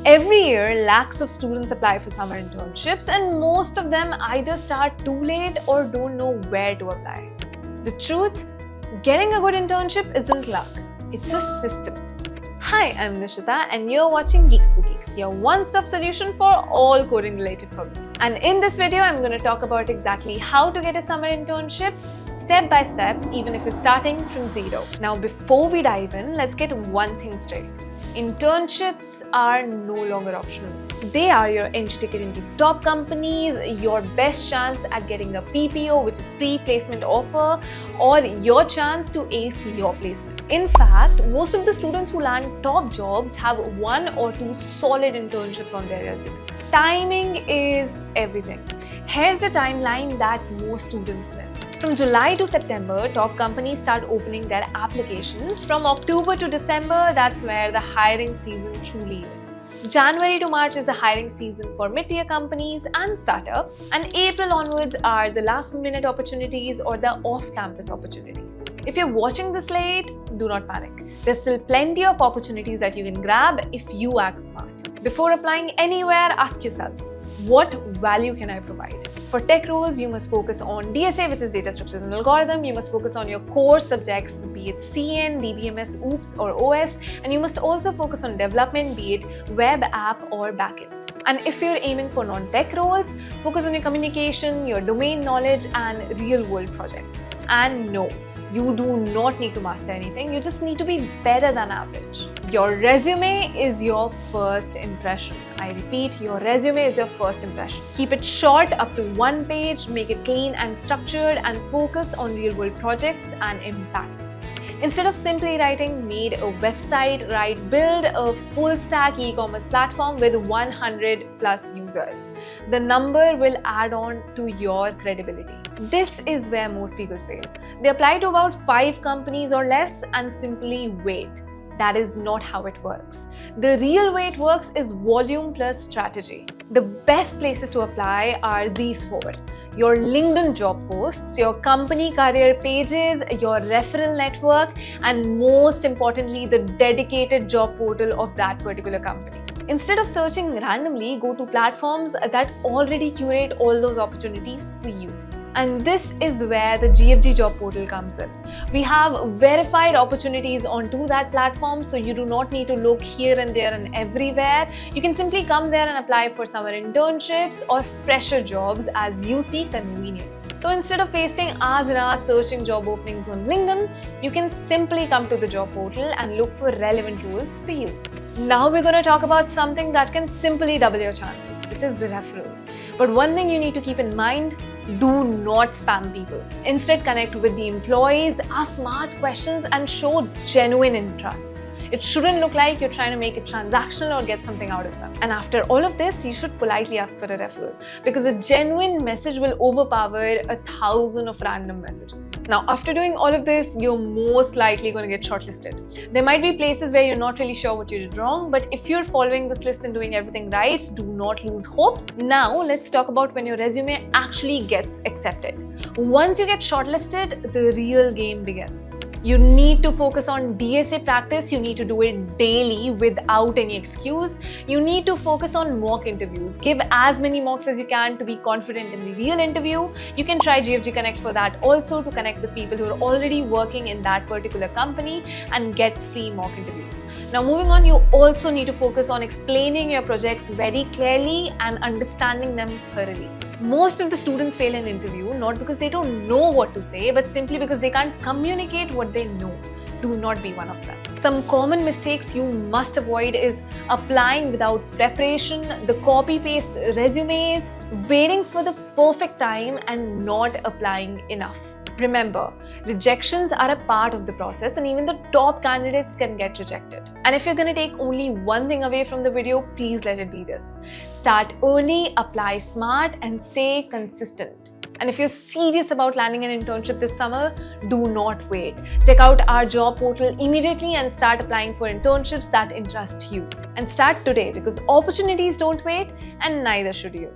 Every year, lakhs of students apply for summer internships, and most of them either start too late or don't know where to apply. The truth? Getting a good internship isn't luck, it's a system. Hi, I'm Nishita, and you're watching Geeks for Geeks, your one-stop solution for all coding-related problems. And in this video, I'm going to talk about exactly how to get a summer internship, step by step, even if you're starting from zero. Now, before we dive in, let's get one thing straight. Internships are no longer optional. They are your entry ticket into top companies, your best chance at getting a PPO, which is pre-placement offer, or your chance to ace your placement. In fact, most of the students who land top jobs have 1 or 2 solid internships on their resume. Timing is everything. Here's the timeline that most students miss. From July to September, top companies start opening their applications. From October to December, that's where the hiring season truly is. January to March is the hiring season for mid-tier companies and startups, and April onwards are the last-minute opportunities or the off-campus opportunities. If you're watching this late, do not panic. There's still plenty of opportunities that you can grab if you act smart. Before applying anywhere, ask yourselves, what value can I provide? For tech roles, you must focus on DSA, which is data structures and algorithm. You must focus on your core subjects, be it CN, DBMS, OOPS, or OS. And you must also focus on development, be it web app or backend. And if you're aiming for non-tech roles, focus on your communication, your domain knowledge, and real-world projects. And no, you do not need to master anything. You just need to be better than average. Your resume is your first impression. I repeat, your resume is your first impression. Keep it short, up to 1 page, make it clean and structured, and focus on real-world projects and impacts. Instead of simply writing, made a website, build a full-stack e-commerce platform with 100 plus users. The number will add on to your credibility. This is where most people fail. They apply to about 5 companies or less and simply wait. That is not how it works. The real way it works is volume plus strategy. The best places to apply are these 4. Your LinkedIn job posts, your company career pages, your referral network, and most importantly, the dedicated job portal of that particular company. Instead of searching randomly, go to platforms that already curate all those opportunities for you. And this is where the GFG job portal comes in. We have verified opportunities onto that platform, so you do not need to look here and there and everywhere. You can simply come there and apply for summer internships or fresher jobs as you see convenient. So instead of wasting hours and hours searching job openings on LinkedIn, you can simply come to the job portal and look for relevant roles for you. Now we're going to talk about something that can simply double your chances, which is referrals. But one thing you need to keep in mind, do not spam people. Instead, connect with the employees, ask smart questions, and show genuine interest. It shouldn't look like you're trying to make it transactional or get something out of them. And after all of this, you should politely ask for a referral, because a genuine message will overpower 1,000 of random messages. Now, after doing all of this, you're most likely going to get shortlisted. There might be places where you're not really sure what you did wrong, but if you're following this list and doing everything right, do not lose hope. Now, let's talk about when your resume actually gets accepted. Once you get shortlisted, the real game begins. You need to focus on DSA practice. You need to do it daily without any excuse. You need to focus on mock interviews. Give as many mocks as you can to be confident in the real interview. You can try GFG Connect for that also, to connect with people who are already working in that particular company and get free mock interviews. Now, moving on, you also need to focus on explaining your projects very clearly and understanding them thoroughly. Most of the students fail an interview not because they don't know what to say, but simply because they can't communicate what they know. Do not be one of them. Some common mistakes you must avoid is applying without preparation, the copy-paste resumes, waiting for the perfect time, and not applying enough. Remember, rejections are a part of the process, and even the top candidates can get rejected. And if you're going to take only one thing away from the video, please let it be this. Start early, apply smart, and stay consistent. And if you're serious about landing an internship this summer, do not wait. Check out our job portal immediately and start applying for internships that interest you. And start today, because opportunities don't wait, and neither should you.